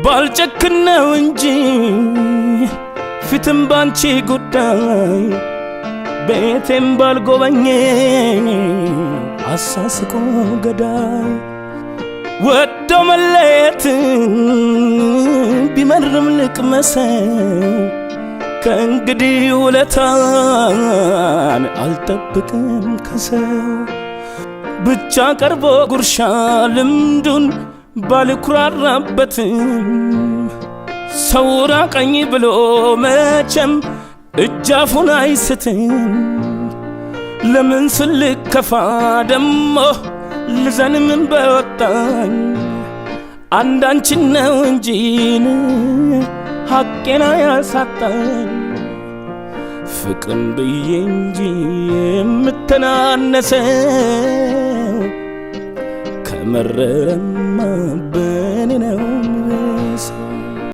ባልጨክነው እንጂ ፊትም ባንቺ ጉዳይ ቤቴም ባልጎበኘ አሳስቆ ገዳይ ወዶ መለየት ቢመርም ልቅመሰው ከእንግዲህ ውለታን አልጠብቅም ከሰው ብቻ ቀርቦ ጉርሻ ልምዱን ባልኩራራበትም ሰው ራቀኝ ብሎ መቼም እጃፉን አይስትም ለምን ስልከፋ ደሞ ልዘን ምን በወጣኝ አንዳንቺን ነው እንጂ ሐቄን ያሳጣኝ ፍቅርን ብዬ እንጂ የምተናነሰው ከመረረማ በኔ ነው የሚረሳው